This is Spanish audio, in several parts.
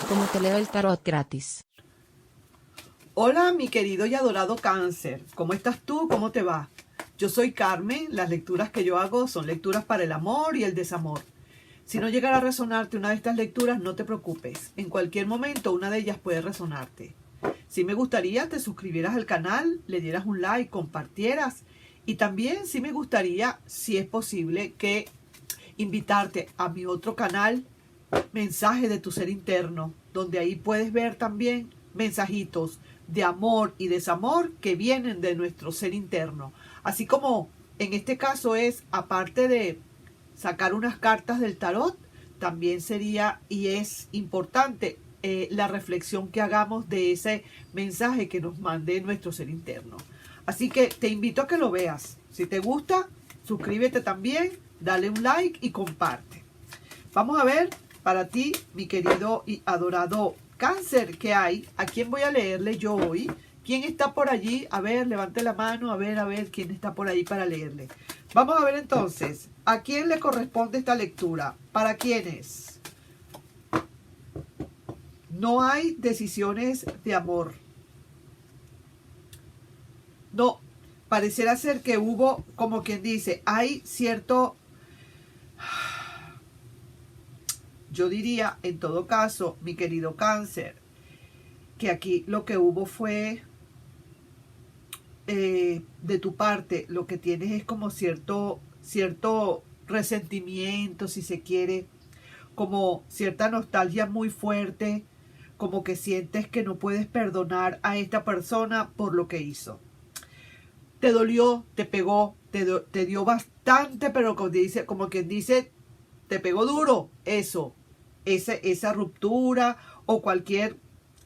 cómo te leo el tarot gratis. Hola, mi querido y adorado Cáncer. ¿Cómo estás tú? ¿Cómo te va? Yo soy Carmen. Las lecturas que yo hago son lecturas para el amor y el desamor. Si no llegara a resonarte una de estas lecturas, no te preocupes. En cualquier momento una de ellas puede resonarte. Si me gustaría te suscribieras al canal, le dieras un like, compartieras. Y también sí me gustaría, si es posible, que invitarte a mi otro canal, Mensaje de tu Ser Interno, donde ahí puedes ver también mensajitos de amor y desamor que vienen de nuestro ser interno. Así como en este caso es, aparte de sacar unas cartas del tarot, también sería y es importante la reflexión que hagamos de ese mensaje que nos mande nuestro ser interno. Así que te invito a que lo veas. Si te gusta, suscríbete también, dale un like y comparte. Vamos a ver para ti, mi querido y adorado Cáncer, ¿qué hay? ¿A quién voy a leerle yo hoy? ¿Quién está por allí? A ver, levante la mano, a ver quién está por ahí para leerle. Vamos a ver entonces, ¿a quién le corresponde esta lectura? ¿Para quiénes? No hay decisiones de amor. No, pareciera ser que hubo, como quien dice, hay cierto... Yo diría, en todo caso, mi querido Cáncer, que aquí lo que hubo fue, de tu parte, lo que tienes es como cierto resentimiento, si se quiere, como cierta nostalgia muy fuerte, como que sientes que no puedes perdonar a esta persona por lo que hizo. Te dolió, te pegó, te dio bastante, pero como quien dice, te pegó duro eso. Esa ruptura o cualquier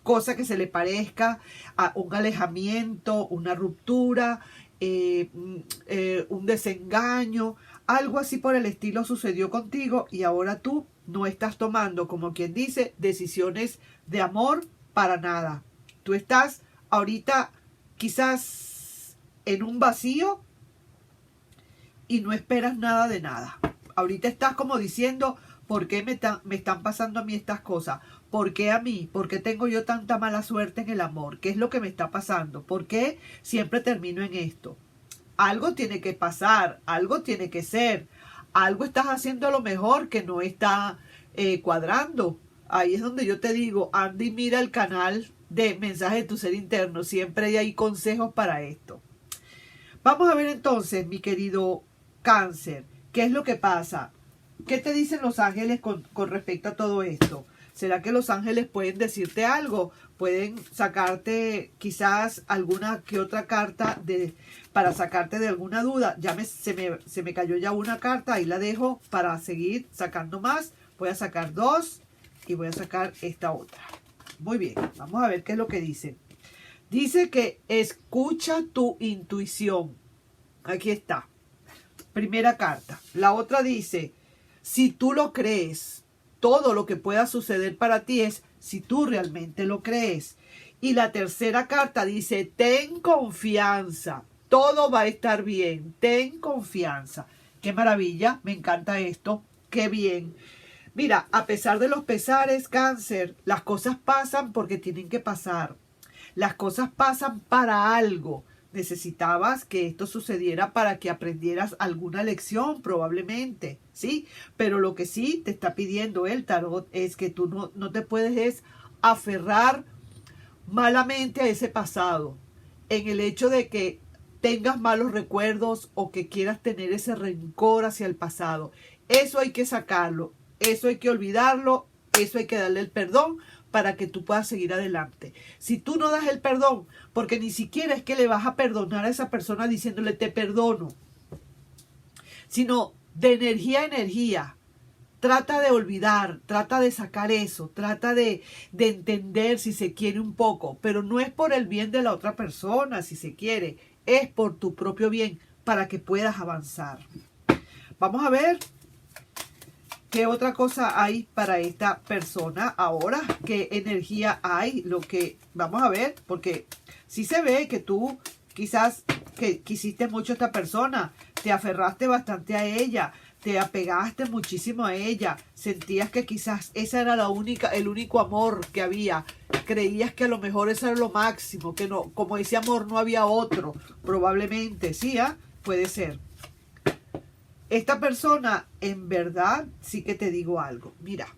cosa que se le parezca a un alejamiento, una ruptura, un desengaño, algo así por el estilo sucedió contigo y ahora tú no estás tomando, como quien dice, decisiones de amor para nada. Tú estás ahorita quizás en un vacío y no esperas nada de nada. Ahorita estás como diciendo... ¿Por qué me están pasando a mí estas cosas? ¿Por qué a mí? ¿Por qué tengo yo tanta mala suerte en el amor? ¿Qué es lo que me está pasando? ¿Por qué siempre termino en esto? Algo tiene que pasar, algo tiene que ser. Algo estás haciendo a lo mejor que no está cuadrando. Ahí es donde yo te digo, anda y mira el canal de Mensaje de tu Ser Interno. Siempre hay consejos para esto. Vamos a ver entonces, mi querido Cáncer, ¿qué es lo que pasa? ¿Qué te dicen los ángeles con respecto a todo esto? ¿Será que los ángeles pueden decirte algo? ¿Pueden sacarte quizás alguna que otra carta para sacarte de alguna duda? Se me cayó ya una carta, ahí la dejo para seguir sacando más. Voy a sacar dos y voy a sacar esta otra. Muy bien, vamos a ver qué es lo que dice. Dice que escucha tu intuición. Aquí está. Primera carta. La otra dice... Si tú lo crees, todo lo que pueda suceder para ti es si tú realmente lo crees. Y la tercera carta dice, ten confianza, todo va a estar bien, ten confianza. Qué maravilla, me encanta esto, qué bien. Mira, a pesar de los pesares, Cáncer, las cosas pasan porque tienen que pasar. Las cosas pasan para algo. Necesitabas que esto sucediera para que aprendieras alguna lección, probablemente, ¿sí? Pero lo que sí te está pidiendo el tarot es que tú no te puedes aferrar malamente a ese pasado, en el hecho de que tengas malos recuerdos o que quieras tener ese rencor hacia el pasado. Eso hay que sacarlo, eso hay que olvidarlo, eso hay que darle el perdón para que tú puedas seguir adelante. Si tú no das el perdón, porque ni siquiera es que le vas a perdonar a esa persona diciéndole te perdono, sino de energía a energía. Trata de olvidar, trata de sacar eso, trata de entender si se quiere un poco, pero no es por el bien de la otra persona, si se quiere, es por tu propio bien, para que puedas avanzar. Vamos a ver qué otra cosa hay para esta persona ahora, qué energía hay, vamos a ver, porque sí se ve que tú quizás que quisiste mucho a esta persona, te aferraste bastante a ella, te apegaste muchísimo a ella, sentías que quizás esa era el único amor que había, creías que a lo mejor eso era lo máximo, que no, como ese amor no había otro, probablemente, sí, puede ser. Esta persona, en verdad, sí que te digo algo, mira,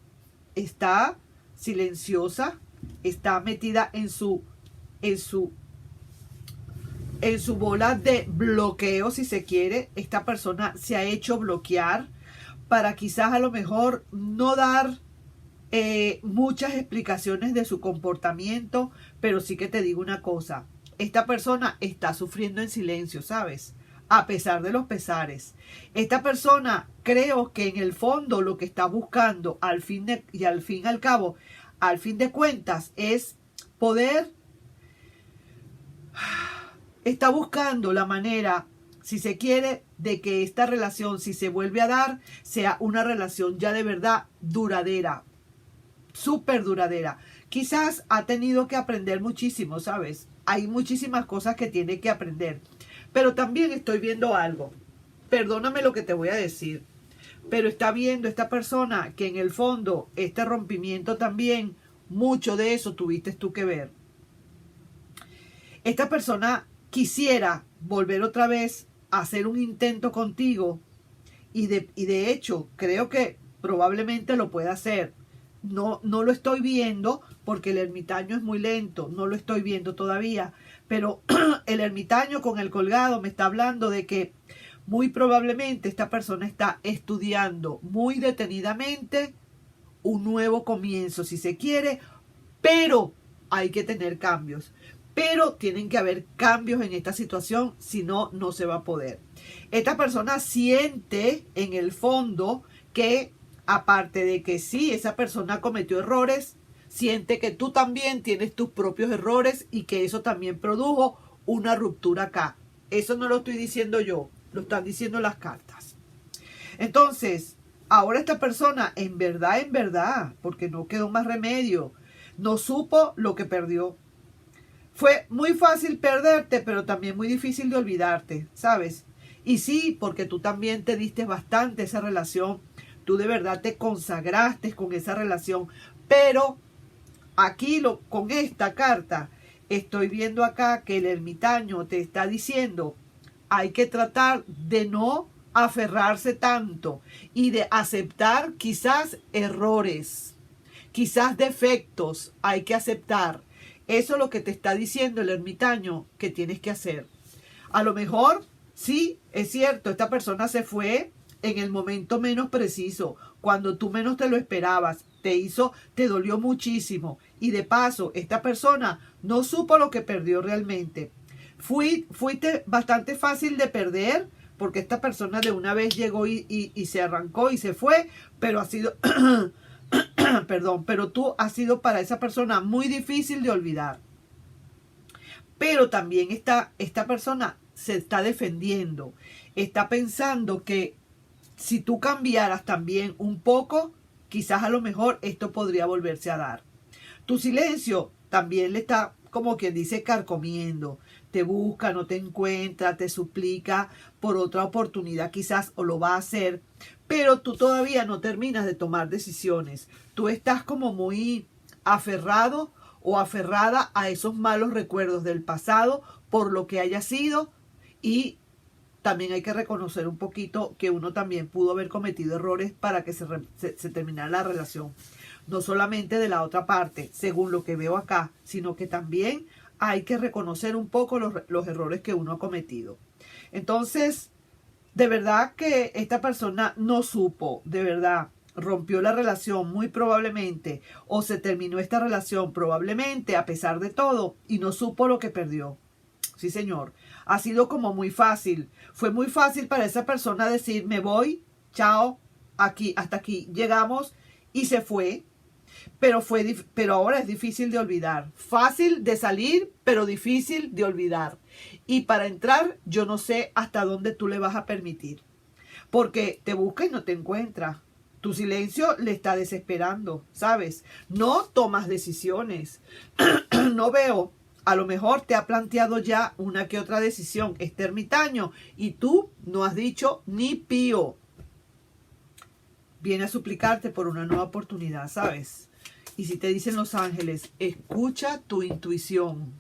está silenciosa, está metida en su bola de bloqueo, si se quiere. Esta persona se ha hecho bloquear para quizás a lo mejor no dar muchas explicaciones de su comportamiento, pero sí que te digo una cosa, esta persona está sufriendo en silencio, ¿sabes? A pesar de los pesares. Esta persona, creo que en el fondo lo que está buscando al fin de cuentas, es poder. Está buscando la manera, si se quiere, de que esta relación, si se vuelve a dar, sea una relación ya de verdad duradera, súper duradera. Quizás ha tenido que aprender muchísimo, ¿sabes? Hay muchísimas cosas que tiene que aprender. Pero también estoy viendo algo. Perdóname lo que te voy a decir. Pero está viendo esta persona que en el fondo, este rompimiento también, mucho de eso tuviste tú que ver. Esta persona quisiera volver otra vez a hacer un intento contigo y de hecho creo que probablemente lo pueda hacer. No lo estoy viendo porque el ermitaño es muy lento, no lo estoy viendo todavía, pero el ermitaño con el colgado me está hablando de que muy probablemente esta persona está estudiando muy detenidamente un nuevo comienzo, si se quiere, pero hay que tener cambios. Pero tienen que haber cambios en esta situación, si no, no se va a poder. Esta persona siente en el fondo que, aparte de que sí, esa persona cometió errores, siente que tú también tienes tus propios errores y que eso también produjo una ruptura acá. Eso no lo estoy diciendo yo, lo están diciendo las cartas. Entonces, ahora esta persona, en verdad, porque no quedó más remedio, no supo lo que perdió. Fue muy fácil perderte, pero también muy difícil de olvidarte, ¿sabes? Y sí, porque tú también te diste bastante esa relación. Tú de verdad te consagraste con esa relación. Pero aquí con esta carta, estoy viendo acá que el ermitaño te está diciendo, hay que tratar de no aferrarse tanto y de aceptar quizás errores, quizás defectos, hay que aceptar. Eso es lo que te está diciendo el ermitaño que tienes que hacer. A lo mejor, sí, es cierto, esta persona se fue en el momento menos preciso, cuando tú menos te lo esperabas, te dolió muchísimo. Y de paso, esta persona no supo lo que perdió realmente. Fuiste bastante fácil de perder, porque esta persona de una vez llegó y se arrancó y se fue, pero ha sido... Perdón, pero tú has sido para esa persona muy difícil de olvidar. Pero también esta persona se está defendiendo. Está pensando que si tú cambiaras también un poco, quizás a lo mejor esto podría volverse a dar. Tu silencio también le está, como quien dice, carcomiendo. Te busca, no te encuentra, te suplica por otra oportunidad quizás, o lo va a hacer, pero tú todavía no terminas de tomar decisiones. Tú estás como muy aferrado o aferrada a esos malos recuerdos del pasado por lo que haya sido, y también hay que reconocer un poquito que uno también pudo haber cometido errores para que se terminara la relación. No solamente de la otra parte, según lo que veo acá, sino que también hay que reconocer un poco los errores que uno ha cometido. Entonces, de verdad que esta persona no supo, de verdad, rompió la relación muy probablemente, o se terminó esta relación probablemente a pesar de todo, y no supo lo que perdió. Sí, señor. Ha sido como muy fácil. Fue muy fácil para esa persona decir, me voy, chao, hasta aquí llegamos, y se fue. Pero ahora es difícil de olvidar. Fácil de salir, pero difícil de olvidar. Y para entrar, yo no sé hasta dónde tú le vas a permitir. Porque te busca y no te encuentra. Tu silencio le está desesperando, ¿sabes? No tomas decisiones. No veo. A lo mejor te ha planteado ya una que otra decisión este ermitaño y tú no has dicho ni pío. viene a suplicarte por una nueva oportunidad, ¿sabes? Y si te dicen los ángeles, escucha tu intuición.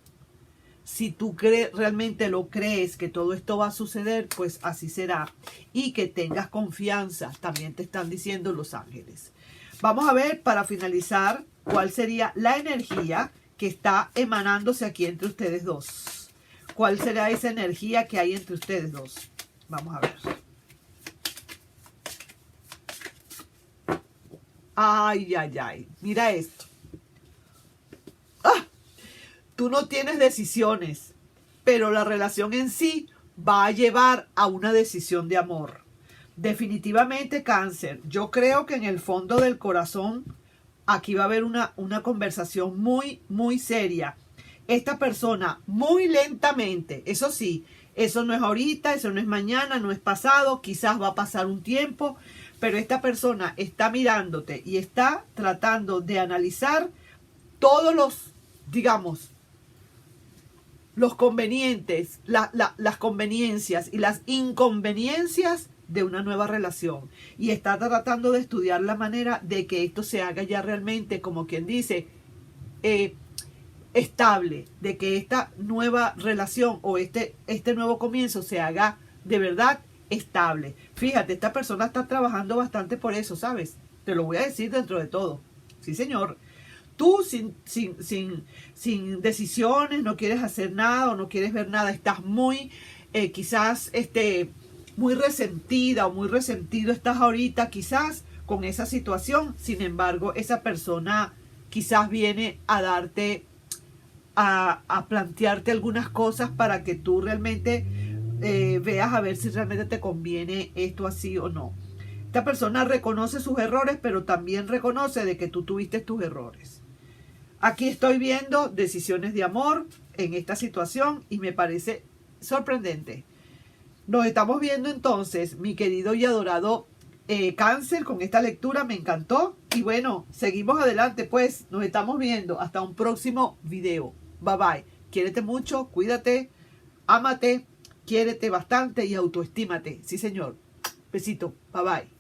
Si tú realmente lo crees que todo esto va a suceder, pues así será. Y que tengas confianza, también te están diciendo los ángeles. Vamos a ver, para finalizar, cuál sería la energía que está emanándose aquí entre ustedes dos. ¿Cuál será esa energía que hay entre ustedes dos? Vamos a ver. Ay, ay, ay. Mira esto. ¡Ah! Tú no tienes decisiones, pero la relación en sí va a llevar a una decisión de amor. Definitivamente, Cáncer. Yo creo que en el fondo del corazón aquí va a haber una conversación muy, muy seria. Esta persona muy lentamente, eso sí, eso no es ahorita, eso no es mañana, no es pasado, quizás va a pasar un tiempo, pero esta persona está mirándote y está tratando de analizar todos los, digamos, los convenientes, las conveniencias y las inconveniencias de una nueva relación. Y está tratando de estudiar la manera de que esto se haga ya realmente, como quien dice, estable, de que esta nueva relación o este nuevo comienzo se haga de verdad estable. Fíjate, esta persona está trabajando bastante por eso, ¿sabes? Te lo voy a decir dentro de todo. Sí, señor. Tú sin decisiones, no quieres hacer nada o no quieres ver nada, estás muy, quizás, muy resentida o muy resentido estás ahorita, quizás, con esa situación. Sin embargo, esa persona quizás viene a darte, a plantearte algunas cosas para que tú realmente veas a ver si realmente te conviene esto así o no. Esta persona reconoce sus errores, pero también reconoce de que tú tuviste tus errores. Aquí estoy viendo decisiones de amor en esta situación y me parece sorprendente. Nos estamos viendo entonces, mi querido y adorado Cáncer, con esta lectura. Me encantó. Y bueno, seguimos adelante pues. Nos estamos viendo. Hasta un próximo video. Bye bye. Quiérete mucho, cuídate, ámate, quiérete bastante y autoestímate. Sí, señor. Besito. Bye bye.